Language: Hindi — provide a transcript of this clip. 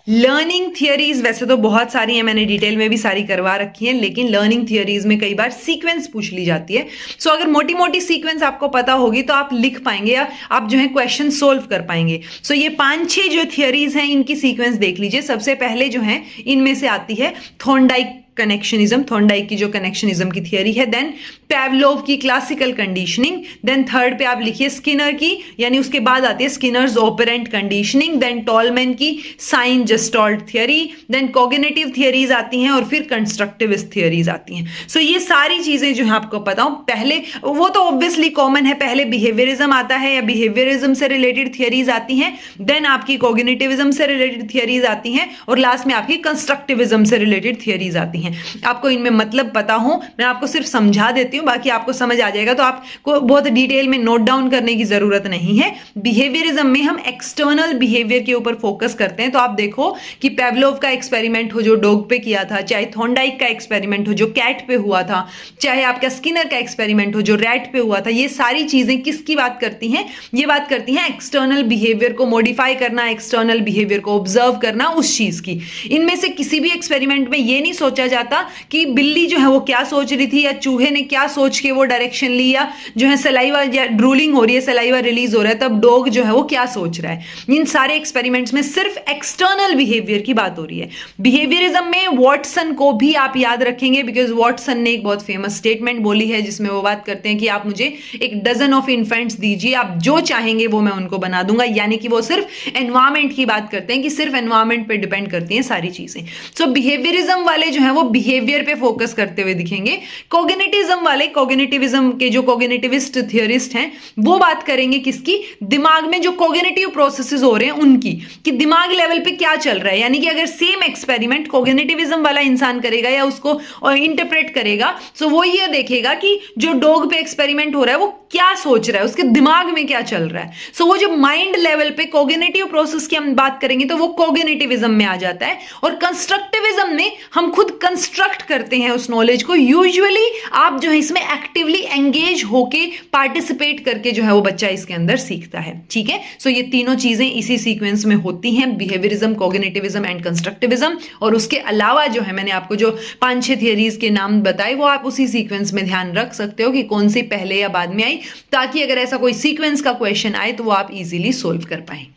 लर्निंग थियरीज वैसे तो बहुत सारी हैं, मैंने डिटेल में भी सारी करवा रखी हैं, लेकिन लर्निंग थियरीज में कई बार सीक्वेंस पूछ ली जाती है। सो अगर मोटी मोटी सीक्वेंस आपको पता होगी तो आप लिख पाएंगे या आप जो है क्वेश्चन सोल्व कर पाएंगे। सो ये 5-6 जो थियरीज हैं इनकी सीक्वेंस देख लीजिए। सबसे पहले जो है इनमें से आती है थॉर्नडाइक कनेक्शनिज्म, थॉर्नडाइक की जो कनेक्शनिज्म की थियरी है, देन पैवलोव की क्लासिकल कंडीशनिंग, देन थर्ड पे आप लिखिए स्किनर की, यानी उसके बाद आती है Skinner's operant conditioning, then Tolman की sign gestalt theory, then cognitive theories आती हैं और फिर कंस्ट्रक्टिविस्ट थियरीज आती हैं। सो ये सारी चीजें जो है आपको पता हो, पहले वो तो ऑब्वियसली कॉमन है, पहले बिहेवियरिज्म आता है या बिहेवियरिज्म से रिलेटेड थियरीज आती हैं, देन आपकी कॉग्निटिविज्म से रिलेटेड थियरीज आती हैं और लास्ट में आपकी कंस्ट्रक्टिविज्म से रिलेटेड थियरीज आती हैं। आपको इनमें मतलब पता हो, मैं आपको सिर्फ समझा देती हूं, बाकी आपको समझ आ जाएगा, तो आपको बहुत डिटेल में नोट डाउन करने की जरूरत नहीं है। बिहेवियरिज्म में हम एक्सटर्नल बिहेवियर के ऊपर फोकस करते हैं। तो आप देखो कि पेवलोव का एक्सपेरिमेंट हो जो डॉग पे किया था, चाहे थॉर्नडाइक का एक्सपेरिमेंट हो जो कैट पे हुआ था, चाहे आपका स्किनर का एक्सपेरिमेंट हो जो रैट पे हुआ था, ये सारी चीजें किसकी बात करती हैं? ये बात करती हैं एक्सटर्नल बिहेवियर को मॉडिफाई करना, एक्सटर्नल बिहेवियर को ऑब्जर्व करना उस चीज की। इनमें से किसी भी एक्सपेरिमेंट में ये नहीं सोचा जाता कि बिल्ली जो है वो क्या सोच रही थी या चूहे ने क्या सोच के वो डायरेक्शन ली, या जो है सलाइवा या ड्रूलिंग हो रही है, सलाइवा रिलीज हो रहा है, तब डॉग जो है वो क्या सोच रहा है। इन सारे एक्सपेरिमेंट्स में सिर्फ एक्सटर्नल बिहेवियर की बात हो रही है। बिहेवियरिज्म में वॉटसन को भी आप याद रखेंगे, बिकॉज वॉटसन ने एक बहुत फेमस स्टेटमेंट बोली है जिसमें वो बात करते हैं कि आप मुझे एक डजन ऑफ इन्फेंट्स दीजिए, आप जो चाहेंगे वो मैं उनको बना दूंगा। यानी कि वो सिर्फ एनवायरमेंट की बात करते हैं कि सिर्फ एनवायरमेंट पे डिपेंड करती हैं सारी चीजें। सो बिहेवियरिज्म वाले जो है वो बिहेवियर पे फोकस करते हुए दिखेंगे। कॉग्निटिज्म वाले, कॉग्निटिविज्म के जो कॉग्निटिविस्ट थियरिस्ट हैं वो बात करेंगे किसकी? दिमाग में जो कॉग्निटिव प्रोसेसेस हो रहे हैं उनकी, कि दिमाग लेवल पे क्या चल रहा है। यानी कि अगर सेम एक्सपेरिमेंट कॉग्निटिविज्म वाला इंसान करेगा या उसको इंटरप्रेट करेगा, सो वो ये देखेगा कि जो डॉग पे एक्सपेरिमेंट हो रहा है वो क्या सोच रहा है, उसके दिमाग में क्या चल रहा है। सो वो जो माइंड लेवल पे कॉग्निटिव प्रोसेस की हम बात करेंगे तो वो कॉग्निटिविज्म में आ जाता है। और कंस्ट्रक्टिविज्म में हम खुद कंस्ट्रक्ट करते हैं उस नॉलेज को। यूजुअली आप जो है इसमें एक्टिवली एंगेज होके पार्टिसिपेट करके जो है वो बच्चा इसके अंदर सीखता है। ठीक है, सो ये तीनों चीजें इसी सीक्वेंस में होती हैं, बिहेवियरिज्म, कॉग्निटिविज्म एंड कंस्ट्रक्टिविज्म। और उसके अलावा जो है मैंने आपको जो 5-6 थियरीज के नाम बताए वो आप उसी सीक्वेंस में ध्यान रख सकते हो कि कौन सी पहले या बाद में आई, ताकि अगर ऐसा कोई सीक्वेंस का क्वेश्चन आए तो वो आप इजीली सोल्व कर पाए।